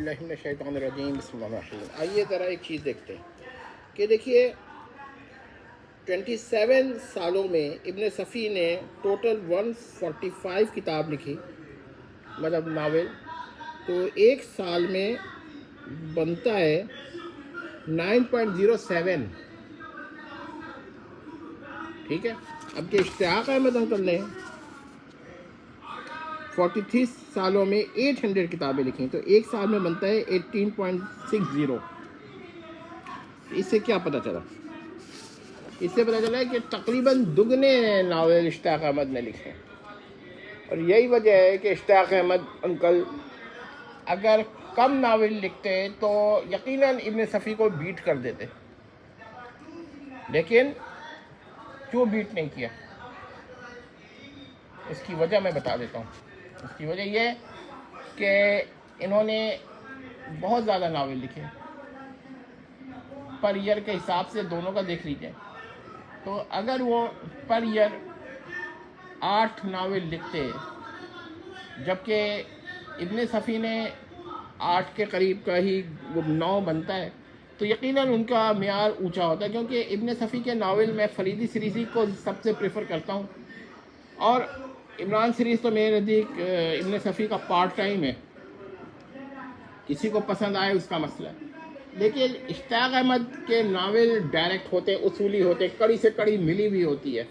اللہ من الشیطان الرجیم بسم اللہ الرحمن الرحیم۔ آئیے ذرا ایک چیز دیکھتے ہیں کہ دیکھیے 27 سالوں میں ابن صفی نے ٹوٹل 145 کتاب لکھی، مطلب ناول، تو ایک سال میں بنتا ہے 9.07۔ ٹھیک ہے، اب کہ اشتیاق احمد ہم کر لیں 43 سالوں میں 800 کتابیں لکھیں، تو ایک سال میں بنتا ہے 18.60۔ اس سے کیا پتہ چلا؟ اس سے پتہ چلا کہ تقریباً دگنے ناول اشتیاق احمد نے لکھے، اور یہی وجہ ہے کہ اشتیاق احمد انکل اگر کم ناول لکھتے تو یقیناً ابن صفی کو بیٹ کر دیتے، لیکن کیوں بیٹ نہیں کیا؟ اس کی وجہ میں بتا دیتا ہوں۔ اس کی وجہ یہ کہ انہوں نے بہت زیادہ ناول لکھے، پر ایئر کے حساب سے دونوں کا دیکھ لیجئے، تو اگر وہ پر ایئر 8 ناول لکھتے، جبکہ ابن صفی نے 8 کے قریب کا ہی 9 بنتا ہے، تو یقیناً ان کا معیار اونچا ہوتا ہے، کیونکہ ابن صفی کے ناول میں فریدی سیریز کو سب سے پریفر کرتا ہوں، اور عمران سیریز تو میرے نزدیک ابن صفی کا پارٹ ٹائم ہے، کسی کو پسند آئے اس کا مسئلہ ہے، لیکن اشتیاق احمد کے ناول ڈائریکٹ ہوتے، اصولی ہوتے، کڑی سے کڑی ملی ہوئی ہوتی ہے،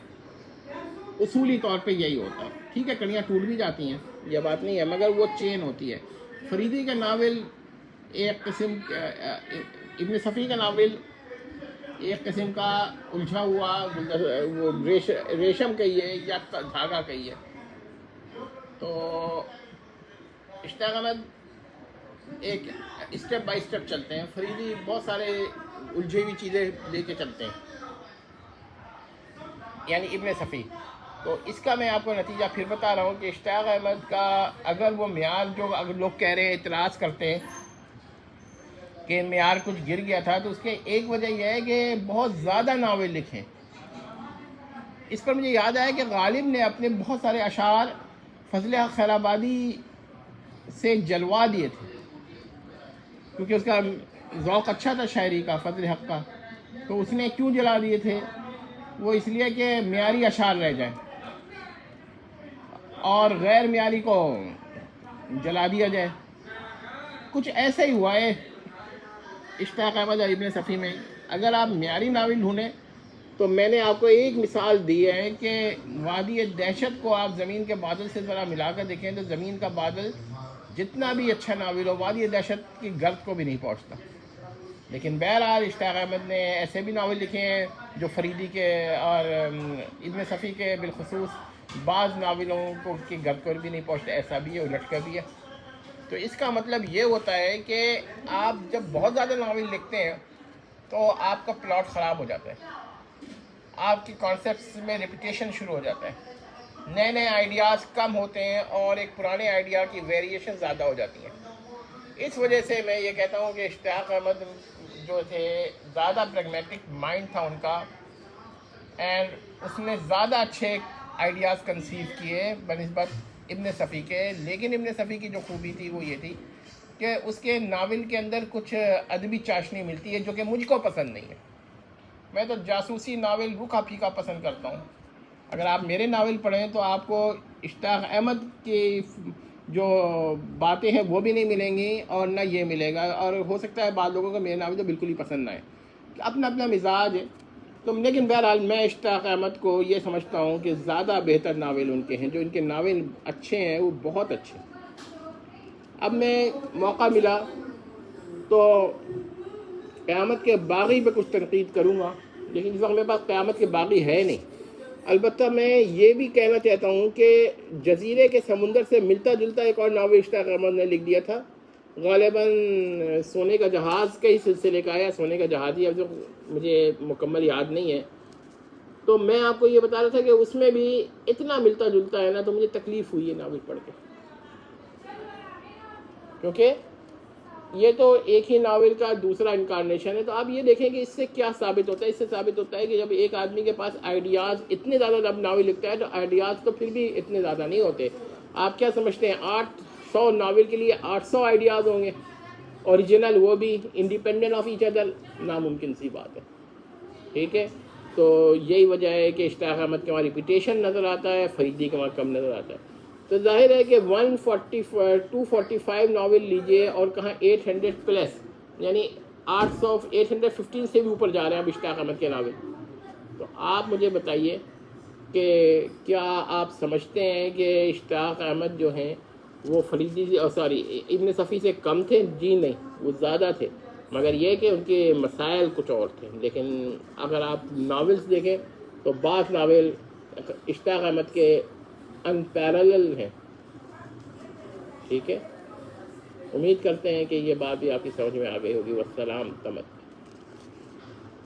اصولی طور پہ یہی ہوتا ہے۔ ٹھیک ہے، کڑیاں ٹوٹ بھی جاتی ہیں، یہ بات نہیں ہے، مگر وہ چین ہوتی ہے۔ فریدی کا ناول ایک قسم، ابن صفی کا ناول ایک قسم کا الجھا ہوا وہ ریشم کہیے یا دھاگا کہیے، تو اشتیاق احمد ایک اسٹیپ بائی اسٹیپ چلتے ہیں، فریدی بہت سارے الجھی ہوئی چیزیں لے کے چلتے ہیں، یعنی ابن صفی۔ تو اس کا میں آپ کو نتیجہ پھر بتا رہا ہوں کہ اشتیاق احمد کا اگر وہ معیار جو اگر لوگ کہہ رہے ہیں، اعتراض کرتے ہیں کہ معیار کچھ گر گیا تھا، تو اس کے ایک وجہ یہ ہے کہ بہت زیادہ ناول لکھیں۔ اس پر مجھے یاد آیا کہ غالب نے اپنے بہت سارے اشعار فضل حق خیر آبادی سے جلوا دیے تھے، کیونکہ اس کا ذوق اچھا تھا شاعری کا، فضل حق کا، تو اس نے کیوں جلا دیے تھے؟ وہ اس لیے کہ معیاری اشعار رہ جائیں اور غیر معیاری کو جلا دیا جائے۔ کچھ ایسا ہی ہوا ہے اشتیاق احمد اور ابن صفی میں۔ اگر آپ معیاری ناول ڈھونڈیں تو میں نے آپ کو ایک مثال دی ہے کہ وادی دہشت کو آپ زمین کے بادل سے ذرا ملا کر دیکھیں تو زمین کا بادل جتنا بھی اچھا ناول ہو، وادی دہشت کی گرد کو بھی نہیں پہنچتا۔ لیکن بہرحال اشتیاق احمد نے ایسے بھی ناول لکھے ہیں جو فریدی کے اور ابن صفی کے بالخصوص بعض ناولوں کو کی گرد کو بھی نہیں پہنچتا، ایسا بھی ہے، الٹ کا بھی ہے۔ تو اس کا مطلب یہ ہوتا ہے کہ آپ جب بہت زیادہ ناول لکھتے ہیں تو آپ کا پلاٹ خراب ہو جاتا ہے، آپ کی کانسیپٹس میں ریپیٹیشن شروع ہو جاتا ہے، نئے نئے آئیڈیاز کم ہوتے ہیں اور ایک پرانے آئیڈیا کی ویریشن زیادہ ہو جاتی ہیں۔ اس وجہ سے میں یہ کہتا ہوں کہ اشتیاق احمد جو تھے زیادہ پریگمیٹک مائنڈ تھا ان کا، اینڈ اس نے زیادہ اچھے آئیڈیاز کنسیو کیے بنسبت ابن صفی کے۔ لیکن ابن صفی کی جو خوبی تھی وہ یہ تھی کہ اس کے ناول کے اندر کچھ ادبی چاشنی ملتی ہے جو کہ مجھ کو پسند نہیں ہے۔ میں تو جاسوسی ناول روکھا پھیکا پسند کرتا ہوں۔ اگر آپ میرے ناول پڑھیں تو آپ کو اشتیاق احمد کی جو باتیں ہیں وہ بھی نہیں ملیں گی اور نہ یہ ملے گا، اور ہو سکتا ہے بعض لوگوں کو میرے ناول تو بالکل ہی پسند نہ آئے، اپنا اپنا مزاج ہے۔ تو لیکن بہرحال میں اشتیاق احمد کو یہ سمجھتا ہوں کہ زیادہ بہتر ناول ان کے ہیں، جو ان کے ناول اچھے ہیں وہ بہت اچھے ہیں۔ اب میں موقع ملا تو قیامت کے باغی پہ کچھ تنقید کروں گا، لیکن اس وقت میرے پاس قیامت کے باغی ہے نہیں۔ البتہ میں یہ بھی کہنا چاہتا ہوں کہ جزیرے کے سمندر سے ملتا جلتا ایک اور ناول اشتیاق احمد نے لکھ دیا تھا، غالباً سونے کا جہاز کے ہی سلسلے کا ہے، سونے کا جہاز ہی، اب جو مجھے مکمل یاد نہیں ہے۔ تو میں آپ کو یہ بتا رہا تھا کہ اس میں بھی اتنا ملتا جلتا ہے نا، تو مجھے تکلیف ہوئی ہے ناول پڑھ کے، کیونکہ یہ تو ایک ہی ناول کا دوسرا انکارنیشن ہے۔ تو آپ یہ دیکھیں کہ اس سے کیا ثابت ہوتا ہے؟ اس سے ثابت ہوتا ہے کہ جب ایک آدمی کے پاس آئیڈیاز اتنے زیادہ جب ناول لکھتا ہے تو آئیڈیاز تو پھر بھی اتنے زیادہ نہیں ہوتے۔ آپ کیا سمجھتے ہیں 800 ناول کے لیے 800 آئیڈیاز ہوں گے؟ اوریجنل وہ بھی انڈیپینڈنٹ آف ایچ ادر ناممکن سی بات ہے. ٹھیک ہے, تو یہی وجہ ہے کہ اشتیاق احمد کے وہاں ریپیٹیشن نظر آتا ہے, فریدی کے وہاں کم نظر آتا ہے. تو ظاہر ہے کہ 245 ناول لیجئے اور کہاں 800 پلس, یعنی 815 سے بھی اوپر جا رہے ہیں اب اشتیاق احمد کے ناول. تو آپ مجھے بتائیے کہ کیا آپ سمجھتے ہیں کہ اشتیاق احمد جو ہیں وہ فریدی ابن صفی سے کم تھے؟ جی نہیں, وہ زیادہ تھے, مگر یہ کہ ان کے مسائل کچھ اور تھے. لیکن اگر آپ ناولز دیکھیں تو بعض ناول اشتیاق احمد کے ان پیرالل ہیں. ٹھیک ہے, امید کرتے ہیں کہ یہ بات بھی آپ کی سمجھ میں آ گئی ہوگی. والسلام تمت.